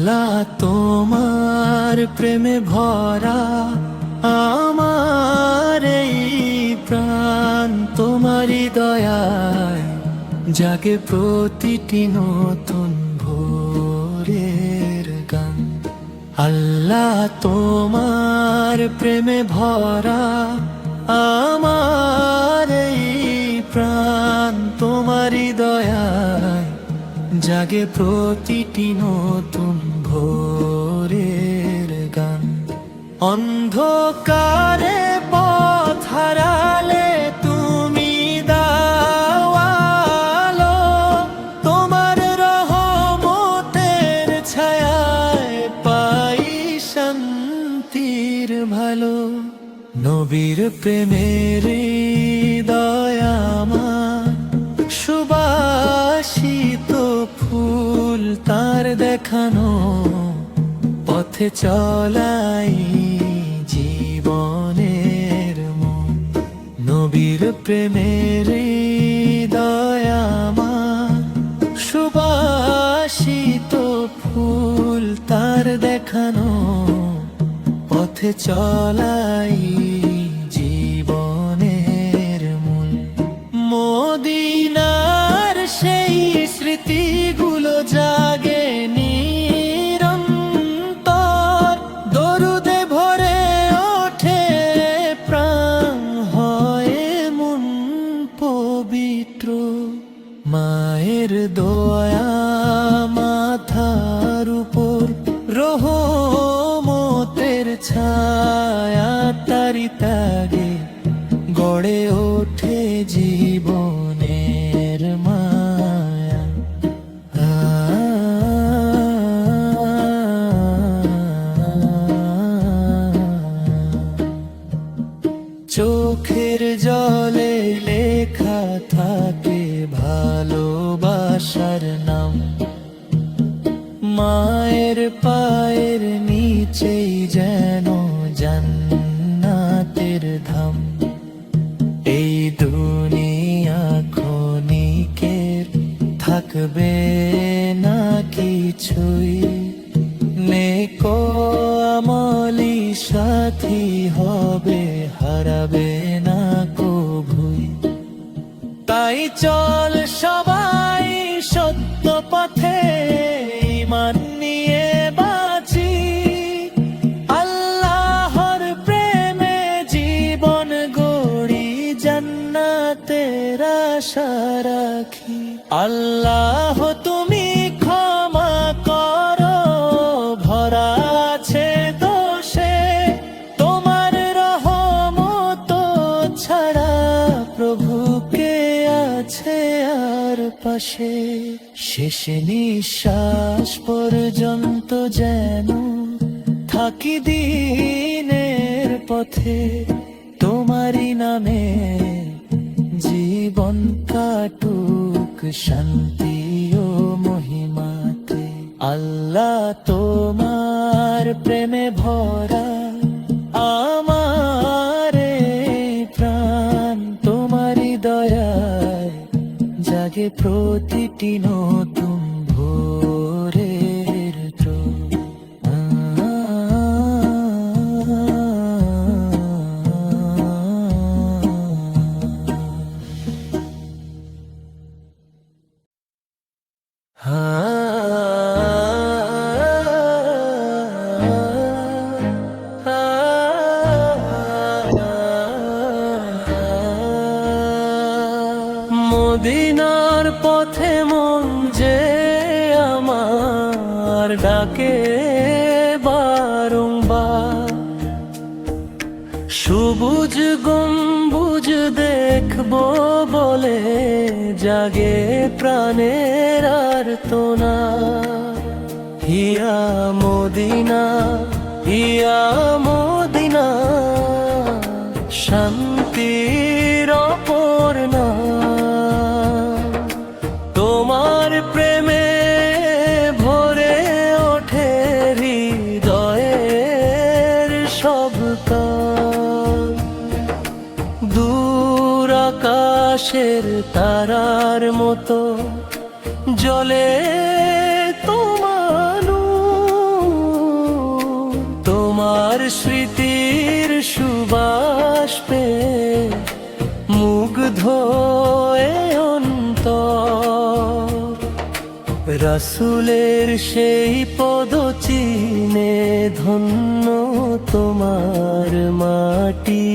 আল্লাহ তোমার প্রেমে ভরা আমার এই প্রাণ, তোমারই দয়ায় জাগে প্রতিটি নতুন ভোরের গান। আল্লাহ তোমার প্রেমে ভরা আমার এই প্রাণ, তোমারই দয়ায় জাগে প্রতিটি নতুন ভোরের গান। অন্ধকারে পথ হারালে তুমি দাও আলো, তোমার রহমতের ছায়ায় পাই শান্তির ভালো। নবীর প্রেমের দয়া আমার সুবাসিত ফুল, তার দেখানো পথে চলাই জীবনের মন। নবীর প্রেমের দয়া আমার সুবাসিত ফুল, তার দেখানো পথে চলাই জীবনের মূল। মদিনার সেই স্মৃতিগুলো জাগে নিরন্তর, দরুদে ভরে ওঠে প্রাণ, হয় মন পবিত্র। মায়ের দয়া মাথার উপর, রহমতের ছায়া তারি ত্যাগে গড়ে ওঠে জীবনের মায়া। চোখের জলে লেখা থাকে ভালোবাসার নাম, মায়ের পায়ের নিচেই যেন জান্নাতের ধাম। এই দুনিয়া ক্ষণিকের, থাকবে না কিছুই, নেকো আমলি সাথী হবে, হারাবে না কভুই। তাই চল সবাই সত্য পথে ঈমান নিয়ে বাঁচি, আল্লাহর প্রেমে জীবন গড়ি, জান্নাতের আশা রাখি। আল্লাহ তুমি ক্ষমা করো, ভরা আছে দোষে, তোমার রহমত ছাড়া প্রভুকে আছে আর পাশে। শেষ নিঃশ্বাস পর্যন্ত যেন থাকি দিনের পথে, তোমারই নামে জীবন কাটুক শান্তি ও মহিমাতে। আল্লাহ তোমার প্রেমে ভরা আমার এই প্রাণ, তোমারই দয়ায় জাগে প্রতিটি নতুন ভোরের ত্রোন। মদিনার পথে মন যে আমার ডাকে বারংবার, সবুজ গম্বুজ দেখবো বলে জাগে প্রাণের আর্তনা। হিয়া মদিনা, হিয়া মদিনা, শান্তির অপর্ণা। তোমার প্রেমে ভরে ওঠে হৃদয়ের সব কান, দূর আকাশের তারার মতো জ্বলে তোমার নূর। বাষ্পে মুগ্ধ এ অন্তর, রাসূলের সেই পদ চিনে ধন্য তোমার মাটি।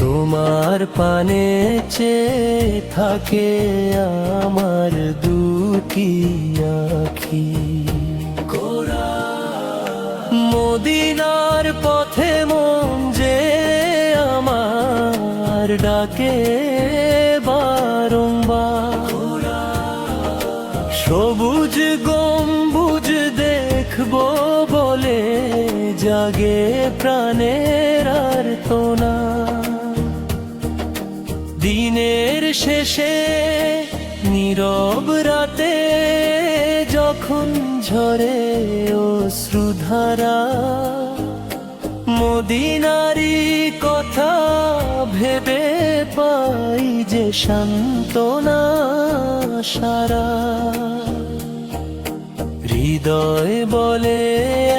তোমার পানে চেয়ে থাকে আমার দুটি আখি। মদিনার পথে মন যে আমার ডাকে বারংবার, সবুজ গম্বুজ দেখবো বলে জাগে প্রাণের আর্তনা। দিনের শেষে নীরব রাতে যখন ঝরে অশ্রুধারা, মদিনারি কথা ভেবে পাই যে সান্ত্বনা সারা। হৃদয় বলে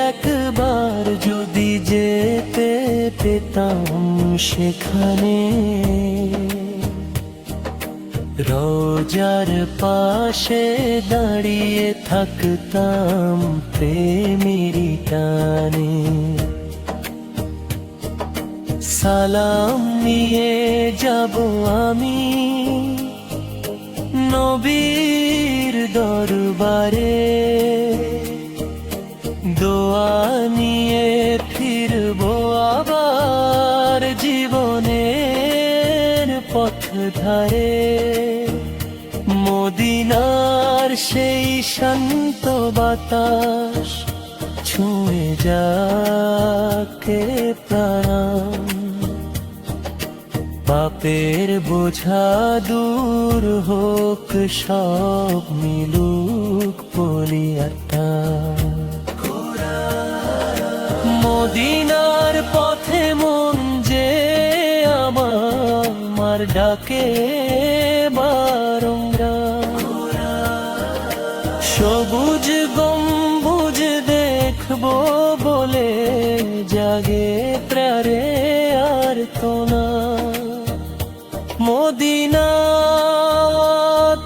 একবার যদি যেতে পেতাম সেখানে, রোজার পাশে দাঁড়িয়ে থাকতাম প্রেমেরই টানে। সালাম নিয়ে যাব আমি নবীর দরবারে, দোয়া নিয়ে ফিরবো আবার জীবনের পথ ধারে। মদিনার সেই শান্ত বাতাস ছুঁয়ে যাকে প্রাণ, পাপের বোঝা দূর হোক সব মিলুক পলিয়াটা। মদিনার পথে মন যে আমার ডাকে বারংবার, সবুজ গম্বুজ দেখবো বলে জাগে প্রাণে আর্তনা। মদিনা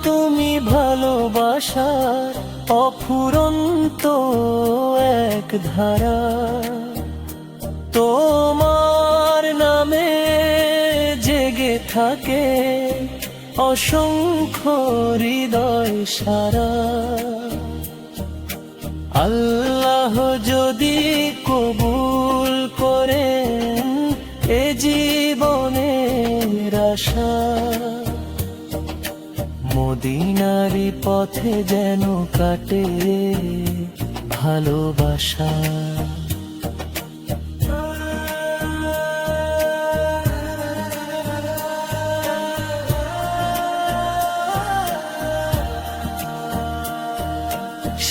তুমি ভালোবাসার অফুরন্ত এক ধারা, তোমার নামে জেগে থাকে অসংখ্য হৃদয় সারা। আল্লাহ যদি কবুল করেন এ জীবনের আশা, মদিনারি পথে যেন কাটে ভালোবাসা।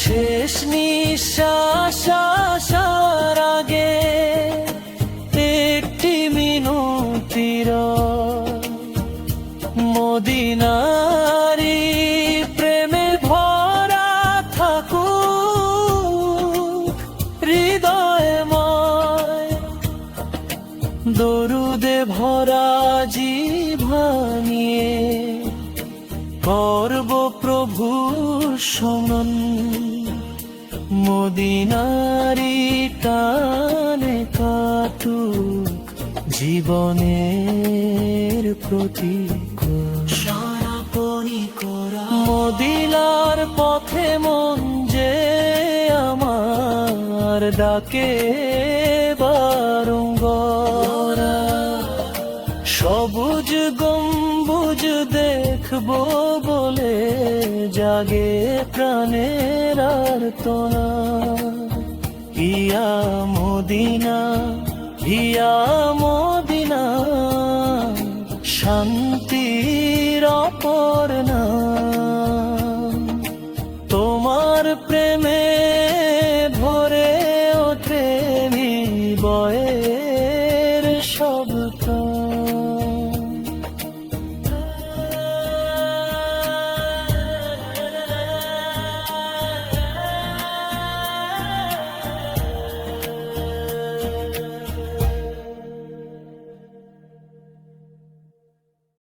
শেষ নিঃশ্বাস আসার আগে একটি মিনতির, মদিনারি প্রেমে ভরা থাকুক হৃদয়ময়, দরুদে ভরা জিহ্বা নিয়ে করব প্রভুর শমন। মদিনারি টানে কাটুক জীবনের প্রতীক, মদিনার পথে মন যে আমার ডাকে বারংবার, সবুজ গম্বুজ দেখবো বলে জাগে প্রাণের আর্তনা। ইয়া মদিনা ইয়া মদিনা, শান্তির অপর্ণা। তোমার প্রেমে ভরে ওঠে হৃদয়ে